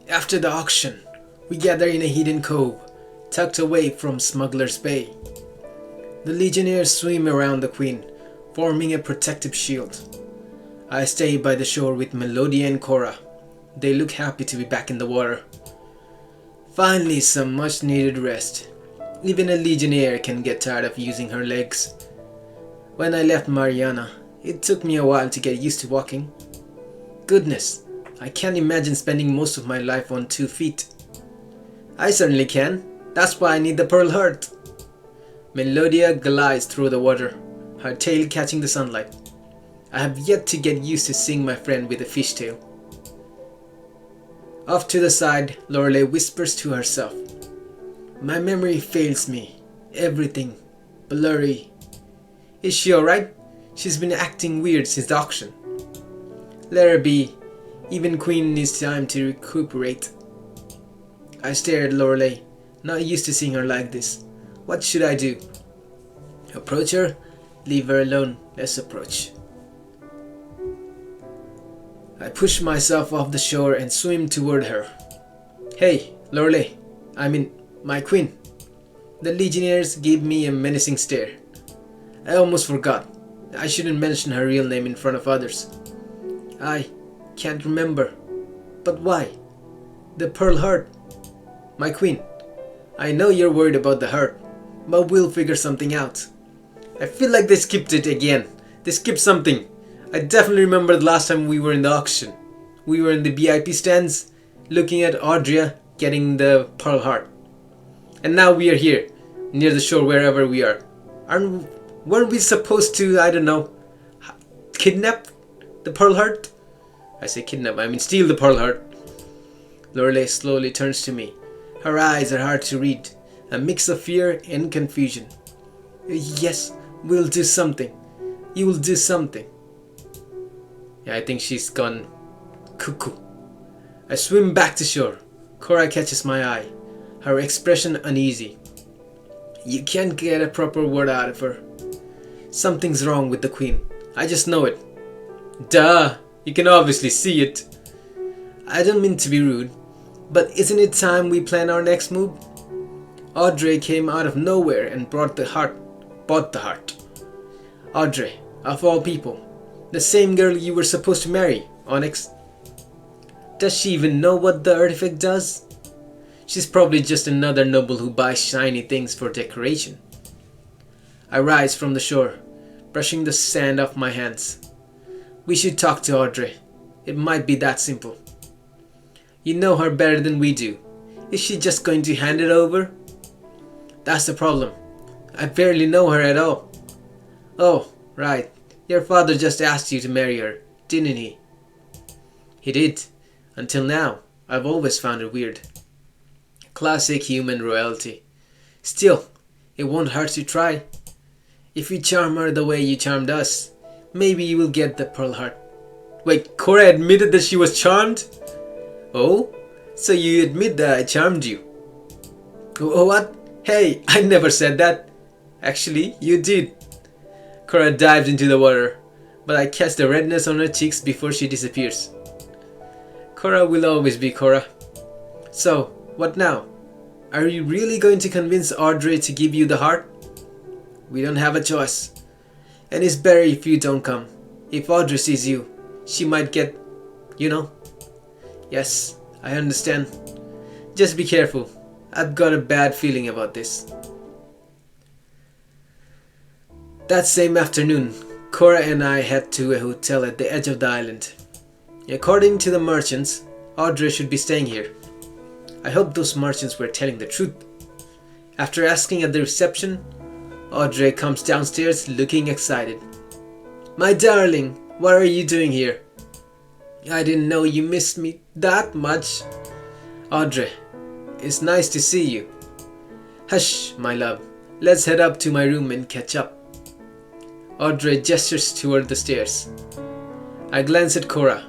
After the auction, we gather in a hidden cove, tucked away from Smuggler's Bay. The legionnaires swim around the queen, forming a protective shield. I stay by the shore with Melodia and Cora. They look happy to be back in the water. Finally, some much needed rest. Even a legionnaire can get tired of using her legs. When I left Mariana, it took me a while to get used to walking. Goodness, I can't imagine spending most of my life on 2 feet. I certainly can. That's why I need the Pearl Heart. Melodia glides through the water, her tail catching the sunlight. I have yet to get used to seeing my friend with a fishtail. Off to the side, Lorelei whispers to herself. My memory fails me. Everything blurry. Is she alright? She's been acting weird since the auction. Let her be. Even Queen needs time to recuperate. I stare at Lorelei, not used to seeing her like this. What should I do? Approach her? Leave her alone. Let's approach. I push myself off the shore and swim toward her. Hey, Lorelei. My queen. The legionnaires give me a menacing stare. I almost forgot. I shouldn't mention her real name in front of others. I can't remember. But why? The Pearl Heart. My queen. I know you're worried about the heart, but we'll figure something out. I feel like they skipped it again. They skipped something. I definitely remember the last time we were in the auction. We were in the VIP stands, looking at Audria getting the Pearl Heart. And now we are here, near the shore wherever we are. Weren't we supposed to, I don't know, kidnap the Pearl Heart? I say kidnap, I mean steal the Pearl Heart. Lorelei slowly turns to me. Her eyes are hard to read, a mix of fear and confusion. Yes, we'll do something. You will do something. Yeah, I think she's gone cuckoo. I swim back to shore. Cora catches my eye, her expression uneasy. You can't get a proper word out of her. Something's wrong with the queen. I just know it. Duh, you can obviously see it. I don't mean to be rude, but isn't it time we plan our next move? Audrey came out of nowhere and bought the heart. Audrey, of all people, the same girl you were supposed to marry, Onyx. Does she even know what the artifact does? She's probably just another noble who buys shiny things for decoration. I rise from the shore, brushing the sand off my hands. We should talk to Audrey. It might be that simple. You know her better than we do. Is she just going to hand it over? That's the problem. I barely know her at all. Oh, right. Your father just asked you to marry her, didn't he? He did. Until now, I've always found it weird. Classic human royalty. Still, it won't hurt to try. If you charm her the way you charmed us, maybe you will get the Pearl Heart. Wait, Cora admitted that she was charmed? Oh? So you admit that I charmed you? Oh, what? Hey, I never said that. Actually, you did. Cora dives into the water, but I catch the redness on her cheeks before she disappears. Cora will always be Cora. So, what now? Are you really going to convince Audrey to give you the heart? We don't have a choice. And it's better if you don't come. If Audrey sees you, she might get, you know. Yes, I understand. Just be careful. I've got a bad feeling about this. That same afternoon, Cora and I head to a hotel at the edge of the island. According to the merchants, Audrey should be staying here. I hope those merchants were telling the truth. After asking at the reception, Audrey comes downstairs looking excited. My darling, what are you doing here? I didn't know you missed me that much. Audrey, it's nice to see you. Hush, my love. Let's head up to my room and catch up. Audrey gestures toward the stairs. I glance at Cora,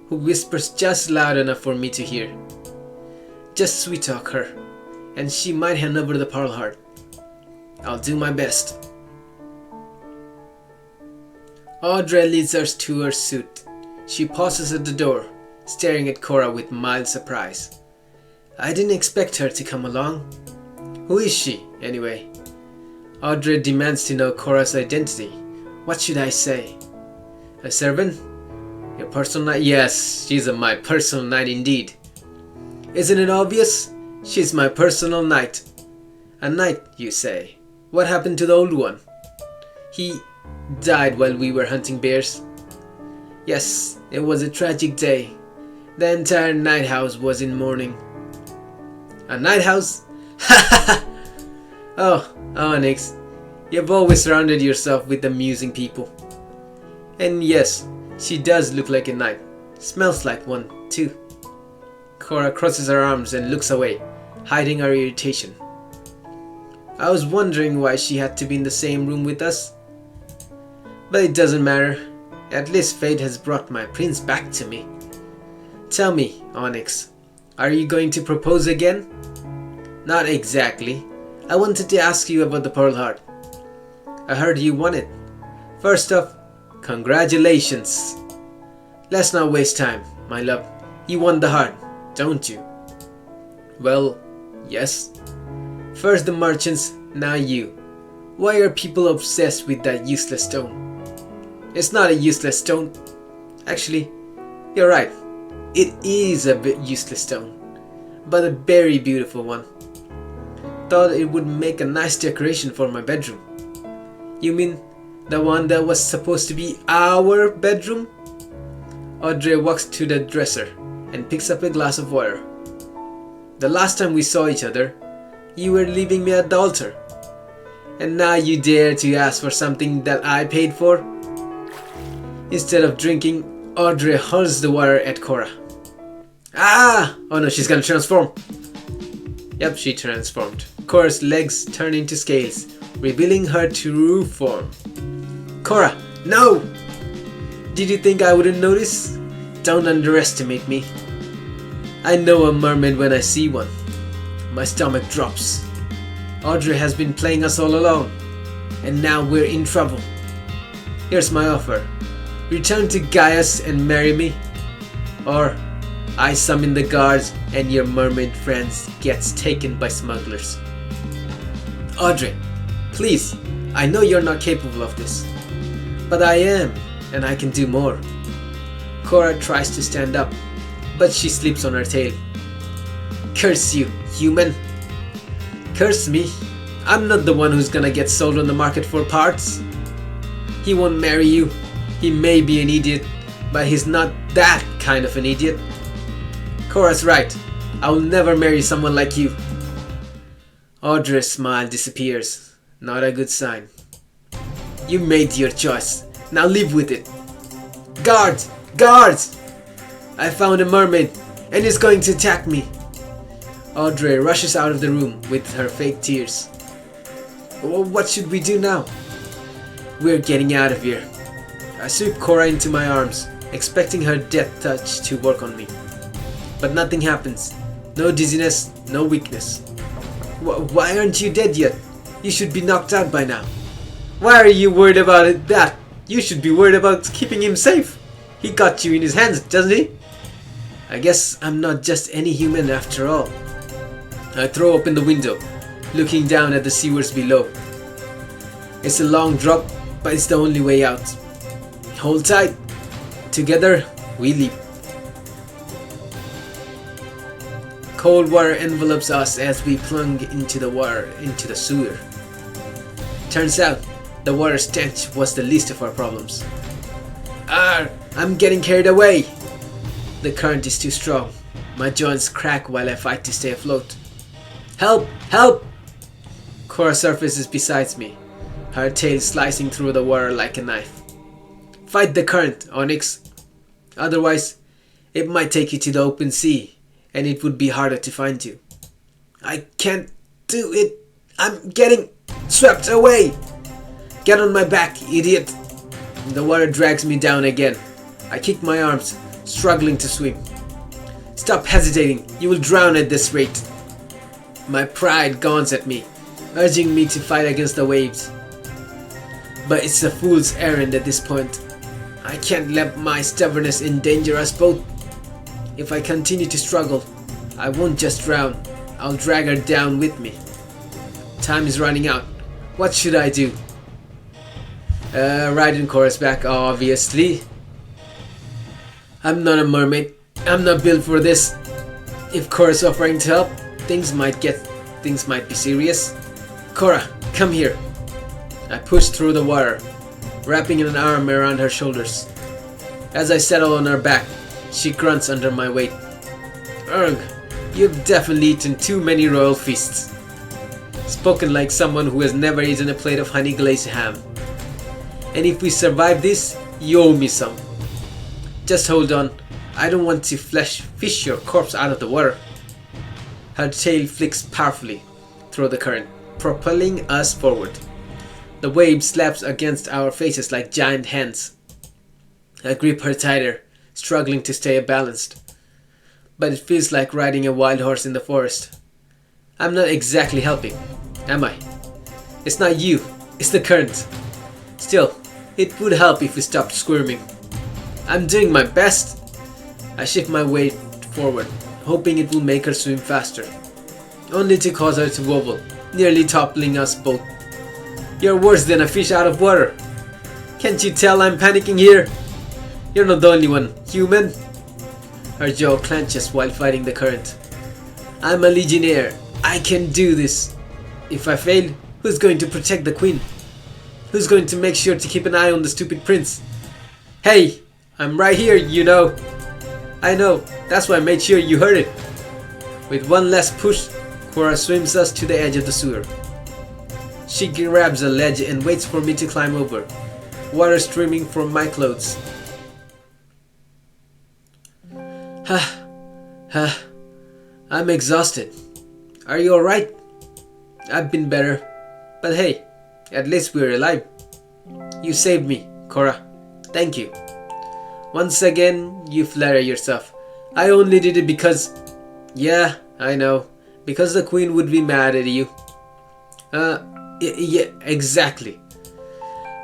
who whispers just loud enough for me to hear. Just sweet talk her, and she might hand over the Pearl Heart. I'll do my best. Audrey leads us to her suite. She pauses at the door, staring at Cora with mild surprise. I didn't expect her to come along. Who is she, anyway? Audrey demands to know Cora's identity. What should I say? A servant? Your personal knight? Yes, she's my personal knight indeed. Isn't it obvious? She's my personal knight. A knight, you say? What happened to the old one? He died while we were hunting bears. Yes, it was a tragic day. The entire night house was in mourning. A night house? Oh, Onyx, you've always surrounded yourself with amusing people. And yes, she does look like a knight. Smells like one, too. Cora crosses her arms and looks away, hiding her irritation. I was wondering why she had to be in the same room with us. But it doesn't matter. At least fate has brought my prince back to me. Tell me, Onyx, are you going to propose again? Not exactly. I wanted to ask you about the Pearl Heart. I heard you won it. First off, congratulations. Let's not waste time, my love. You won the heart, don't you? Well, yes. First the merchants, now you. Why are people obsessed with that useless stone? It's not a useless stone. Actually, you're right. It is a bit useless stone, but a very beautiful one. Thought it would make a nice decoration for my bedroom. You mean the one that was supposed to be our bedroom? Audrey walks to the dresser and picks up a glass of water. The last time we saw each other, you were leaving me at the altar. And now you dare to ask for something that I paid for? Instead of drinking, Audrey hurls the water at Cora. Ah! Oh no, she's gonna transform. Yep, she transformed. Cora's legs turn into scales, revealing her true form. Cora, no! Did you think I wouldn't notice? Don't underestimate me. I know a mermaid when I see one. My stomach drops. Audrey has been playing us all along, and now we're in trouble. Here's my offer. Return to Gaius and marry me, or I summon the guards and your mermaid friends gets taken by smugglers. Audrey, please, I know you're not capable of this, but I am, and I can do more. Cora tries to stand up, but she slips on her tail. Curse you, human. Curse me? I'm not the one who's gonna get sold on the market for parts. He won't marry you. He may be an idiot, but he's not that kind of an idiot. Cora's right. I will never marry someone like you. Audrey's smile disappears. Not a good sign. You made your choice. Now live with it. Guards! Guards! I found a mermaid, and it's going to attack me. Audrey rushes out of the room with her fake tears. What should we do now? We're getting out of here. I sweep Cora into my arms, expecting her death touch to work on me. But nothing happens. No dizziness, no weakness. Why aren't you dead yet? You should be knocked out by now. Why are you worried about that? You should be worried about keeping him safe. He got you in his hands, doesn't he? I guess I'm not just any human after all. I throw open the window, looking down at the sewers below. It's a long drop, but it's the only way out. Hold tight. Together, we leap. Cold water envelops us as we plunge into the sewer. Turns out, the water stench was the least of our problems. I'm getting carried away. The current is too strong. My joints crack while I fight to stay afloat. Help! Help! Cora surfaces beside me, her tail slicing through the water like a knife. Fight the current, Onyx. Otherwise, it might take you to the open sea, and it would be harder to find you. I can't do it. I'm getting swept away. Get on my back, idiot. The water drags me down again. I kick my arms, struggling to swim. Stop hesitating. You will drown at this rate. My pride gawns at me, urging me to fight against the waves. But it's a fool's errand at this point. I can't let my stubbornness endanger us both. If I continue to struggle, I won't just drown. I'll drag her down with me. Time is running out. What should I do? Riding Cora's back, obviously. I'm not a mermaid. I'm not built for this. If Cora's offering to help, things might be serious. Cora, come here. I push through the water, wrapping an arm around her shoulders. As I settle on her back, she grunts under my weight. Ugh, you've definitely eaten too many royal feasts. Spoken like someone who has never eaten a plate of honey glazed ham. And if we survive this, you owe me some. Just hold on. I don't want to fish your corpse out of the water. Her tail flicks powerfully through the current, propelling us forward. The wave slaps against our faces like giant hands. I grip her tighter, struggling to stay balanced. But it feels like riding a wild horse in the forest. I'm not exactly helping, am I? It's not you, it's the current. Still, it would help if we stopped squirming. I'm doing my best. I shift my weight forward, hoping it will make her swim faster, only to cause her to wobble, nearly toppling us both. You're worse than a fish out of water. Can't you tell I'm panicking here? You're not the only one, human. Her jaw clenches while fighting the current. I'm a legionnaire. I can do this. If I fail, who's going to protect the queen? Who's going to make sure to keep an eye on the stupid prince? Hey, I'm right here, you know. I know, that's why I made sure you heard it. With one last push, Cora swims us to the edge of the sewer. She grabs a ledge and waits for me to climb over, water streaming from my clothes. I'm exhausted. Are you alright? I've been better, but hey, at least we're alive. You saved me, Cora. Thank you. Once again, you flatter yourself. I only did it because... Yeah, I know. Because the queen would be mad at you. Yeah, exactly.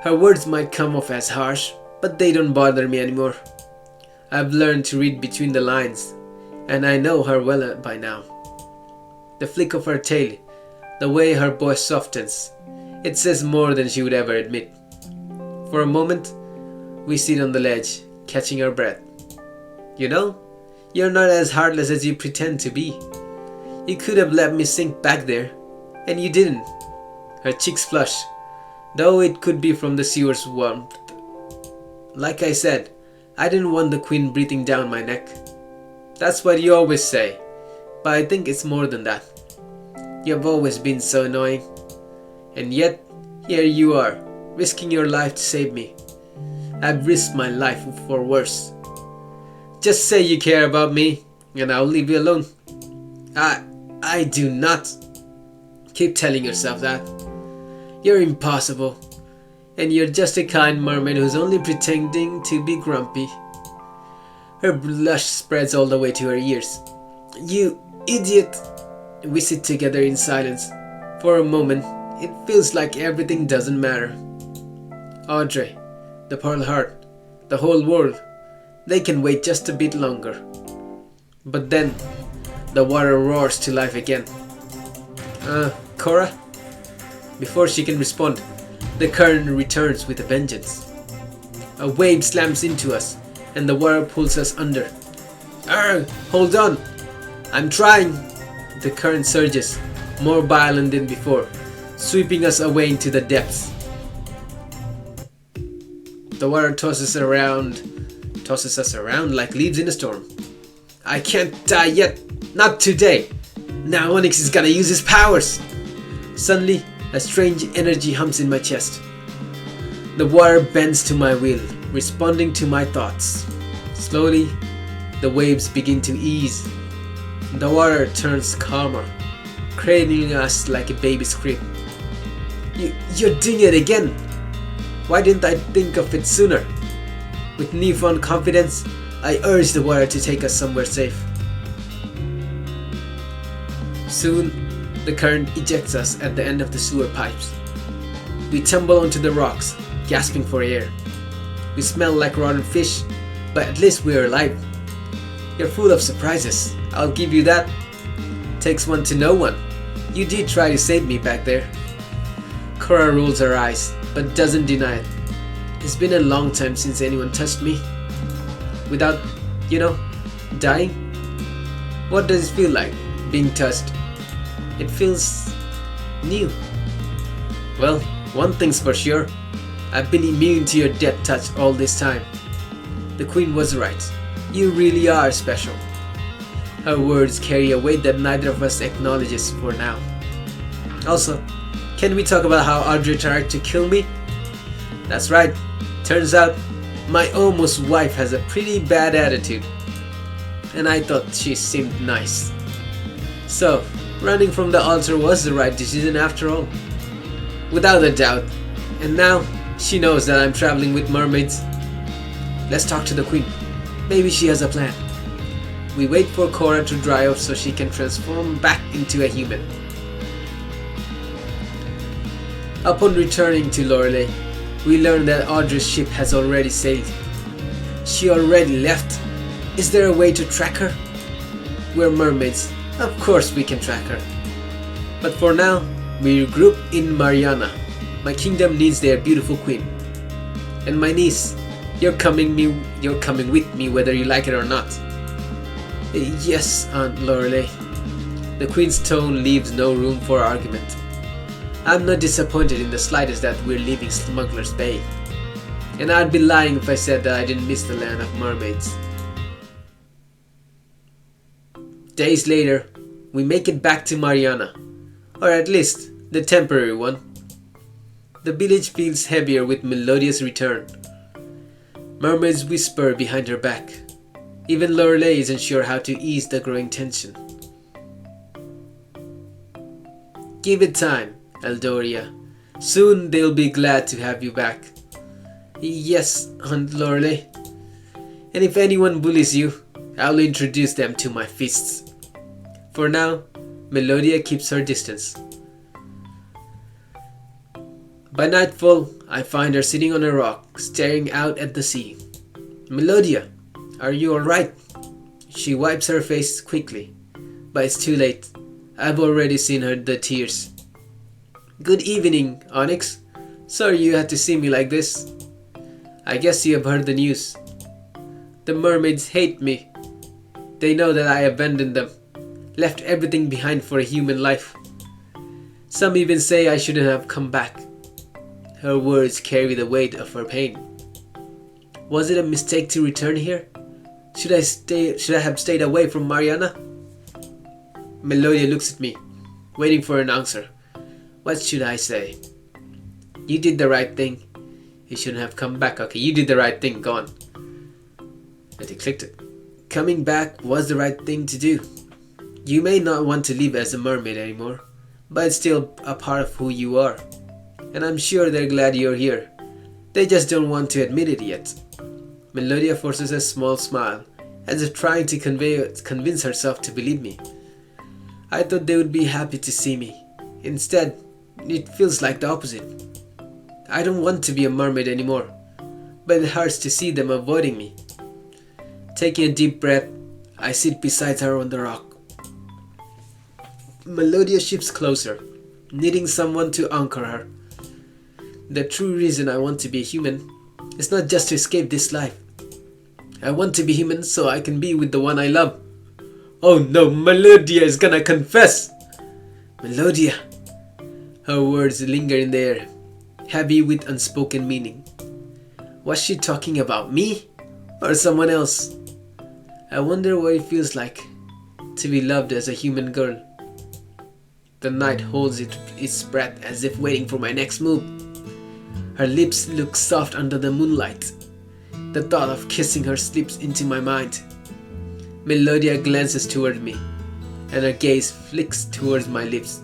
Her words might come off as harsh, but they don't bother me anymore. I've learned to read between the lines, and I know her well by now. The flick of her tail, the way her voice softens, it says more than she would ever admit. For a moment, we sit on the ledge, catching our breath. You know, you're not as heartless as you pretend to be. You could have let me sink back there, and you didn't. Her cheeks flush, though it could be from the sewer's warmth. Like I said, I didn't want the queen breathing down my neck. That's what you always say, but I think it's more than that. You've always been so annoying, and yet, here you are, risking your life to save me. I've risked my life for worse. Just say you care about me, and I'll leave you alone. I do not. Keep telling yourself that. You're impossible, and you're just a kind mermaid who's only pretending to be grumpy. Her blush spreads all the way to her ears. You idiot! We sit together in silence. For a moment, it feels like everything doesn't matter. Audrey, the Pearl Heart, the whole world, they can wait just a bit longer. But then, the water roars to life again. Cora? Before she can respond, the current returns with a vengeance. A wave slams into us, and the water pulls us under. Hold on! I'm trying! The current surges, more violent than before, sweeping us away into the depths. The water tosses us around like leaves in a storm. I can't die yet, not today. Now Onyx is gonna use his powers. Suddenly, a strange energy hums in my chest. The water bends to my will, responding to my thoughts. Slowly, the waves begin to ease. The water turns calmer, cradling us like a baby's crib. You're doing it again! Why didn't I think of it sooner? With newfound confidence, I urge the water to take us somewhere safe. Soon, the current ejects us at the end of the sewer pipes. We tumble onto the rocks, gasping for air. We smell like rotten fish, but at least we're alive. You're full of surprises, I'll give you that. Takes one to know one. You did try to save me back there. Cora rolls her eyes, but doesn't deny it. It's been a long time since anyone touched me. Without, dying? What does it feel like, being touched? It feels new. Well, one thing's for sure. I've been immune to your death touch all this time. The Queen was right. You really are special. Her words carry a weight that neither of us acknowledges for now. Also, can we talk about how Audrey tried to kill me? That's right. Turns out, my almost wife has a pretty bad attitude. And I thought she seemed nice. So, running from the altar was the right decision after all. Without a doubt. And now, she knows that I'm traveling with mermaids. Let's talk to the Queen. Maybe she has a plan. We wait for Cora to dry out so she can transform back into a human. Upon returning to Lorelei, we learn that Audrey's ship has already sailed. She already left. Is there a way to track her? We're mermaids. Of course we can track her. But for now, we regroup in Mariana. My kingdom needs their beautiful queen. And my niece, you're coming with me whether you like it or not. Yes, Aunt Lorelei. The Queen's tone leaves no room for argument. I'm not disappointed in the slightest that we're leaving Smuggler's Bay. And I'd be lying if I said that I didn't miss the land of mermaids. Days later, we make it back to Mariana. Or at least, the temporary one. The village feels heavier with Melodia's return. Mermaids whisper behind her back. Even Lorelei isn't sure how to ease the growing tension. Give it time, Eldoria. Soon they'll be glad to have you back. Yes, Aunt Lorelei. And if anyone bullies you, I'll introduce them to my fists. For now, Melodia keeps her distance. By nightfall, I find her sitting on a rock, staring out at the sea. Melodia, are you alright? She wipes her face quickly, but it's too late. I've already seen the tears. Good evening, Onyx. Sorry you had to see me like this. I guess you have heard the news. The mermaids hate me. They know that I abandoned them, left everything behind for a human life. Some even say I shouldn't have come back. Her words carry the weight of her pain. Was it a mistake to return here? Should I have stayed away from Mariana? Melodia looks at me, waiting for an answer. What should I say? You did the right thing. You shouldn't have come back. Okay, you did the right thing. Go on. And he clicked it. Coming back was the right thing to do. You may not want to live as a mermaid anymore, but it's still a part of who you are. And I'm sure they're glad you're here. They just don't want to admit it yet. Melodia forces a small smile, as if trying to convince herself to believe me. I thought they would be happy to see me. Instead, it feels like the opposite. I don't want to be a mermaid anymore, but it hurts to see them avoiding me. Taking a deep breath, I sit beside her on the rock. Melodia shifts closer, needing someone to anchor her. The true reason I want to be a human is not just to escape this life. I want to be human so I can be with the one I love. Oh no, Melodia is gonna confess! Melodia! Her words linger in the air, heavy with unspoken meaning. Was she talking about me or someone else? I wonder what it feels like to be loved as a human girl. The night holds its breath as if waiting for my next move. Her lips look soft under the moonlight. The thought of kissing her slips into my mind. Melodia glances toward me, and her gaze flicks towards my lips.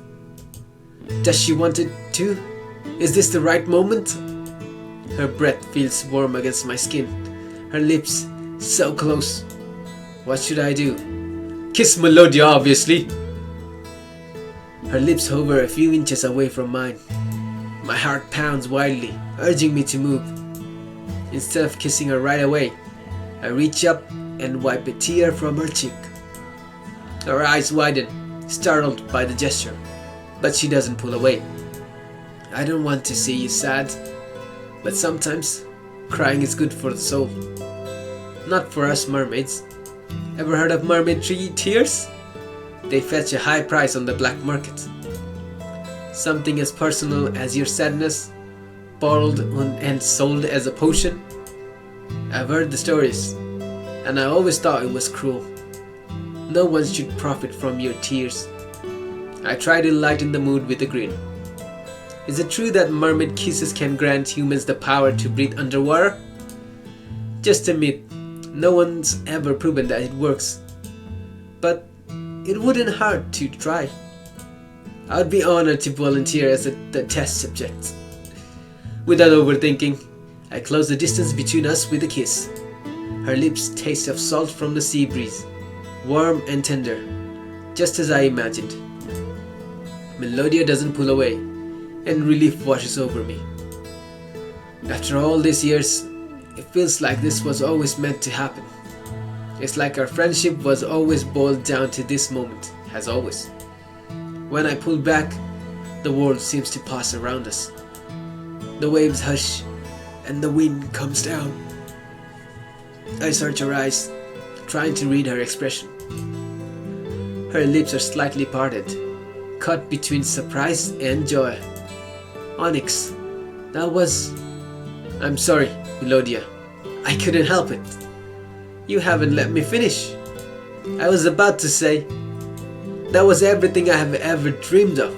Does she want it too? Is this the right moment? Her breath feels warm against my skin. Her lips so close. What should I do? Kiss Melodia, obviously. Her lips hover a few inches away from mine. My heart pounds wildly, urging me to move. Instead of kissing her right away, I reach up and wipe a tear from her cheek. Her eyes widen, startled by the gesture, but she doesn't pull away. I don't want to see you sad, but sometimes crying is good for the soul. Not for us mermaids. Ever heard of mermaid tears? They fetch a high price on the black market. Something as personal as your sadness, bottled and sold as a potion. I've heard the stories, and I always thought it was cruel. No one should profit from your tears. I try to lighten the mood with a grin. Is it true that mermaid kisses can grant humans the power to breathe underwater? Just a myth. No one's ever proven that it works. But it wouldn't hurt to try. I would be honored to volunteer as the test subject. Without overthinking, I close the distance between us with a kiss. Her lips taste of salt from the sea breeze, warm and tender, just as I imagined. Melodia doesn't pull away, and relief washes over me. After all these years, it feels like this was always meant to happen. It's like our friendship was always boiled down to this moment, as always. When I pull back, the world seems to pass around us. The waves hush, and the wind comes down. I search her eyes, trying to read her expression. Her lips are slightly parted, caught between surprise and joy. Onyx, that was... I'm sorry, Melodia. I couldn't help it. You haven't let me finish. I was about to say, that was everything I have ever dreamed of.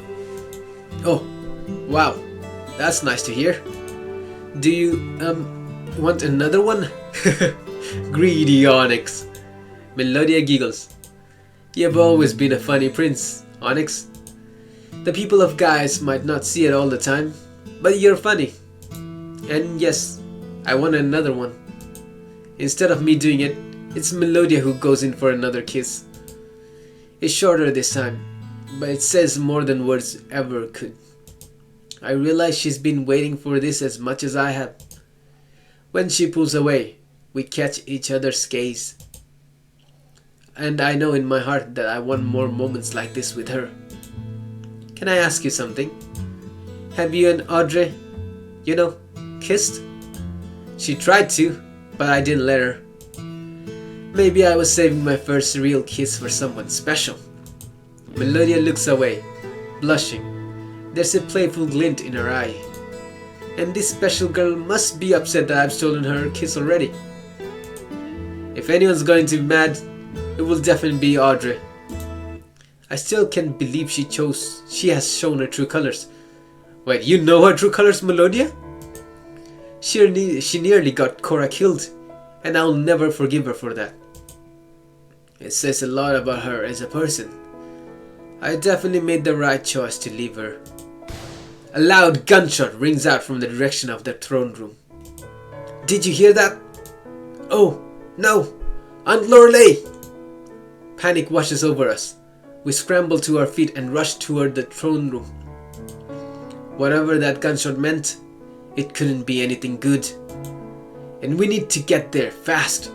Oh, wow, that's nice to hear. Do you, want another one? Greedy Onyx. Melodia giggles. You've always been a funny prince, Onyx. The people of Gaius might not see it all the time, but you're funny. And yes, I want another one. Instead of me doing it, it's Melodia who goes in for another kiss. It's shorter this time, but it says more than words ever could. I realize she's been waiting for this as much as I have. When she pulls away, we catch each other's gaze. And I know in my heart that I want more moments like this with her. Can I ask you something? Have you and Audrey, kissed? She tried to, but I didn't let her. Maybe I was saving my first real kiss for someone special. Melodia looks away, blushing. There's a playful glint in her eye. And this special girl must be upset that I've stolen her kiss already. If anyone's going to be mad, it will definitely be Audrey. I still can't believe she has shown her true colors. Wait, you know her true colors, Melodia? She nearly got Cora killed, and I'll never forgive her for that. It says a lot about her as a person. I definitely made the right choice to leave her. A loud gunshot rings out from the direction of the throne room. Did you hear that? Oh, no! Aunt Lorelei! Panic washes over us. We scramble to our feet and rush toward the throne room. Whatever that gunshot meant, it couldn't be anything good. And we need to get there fast.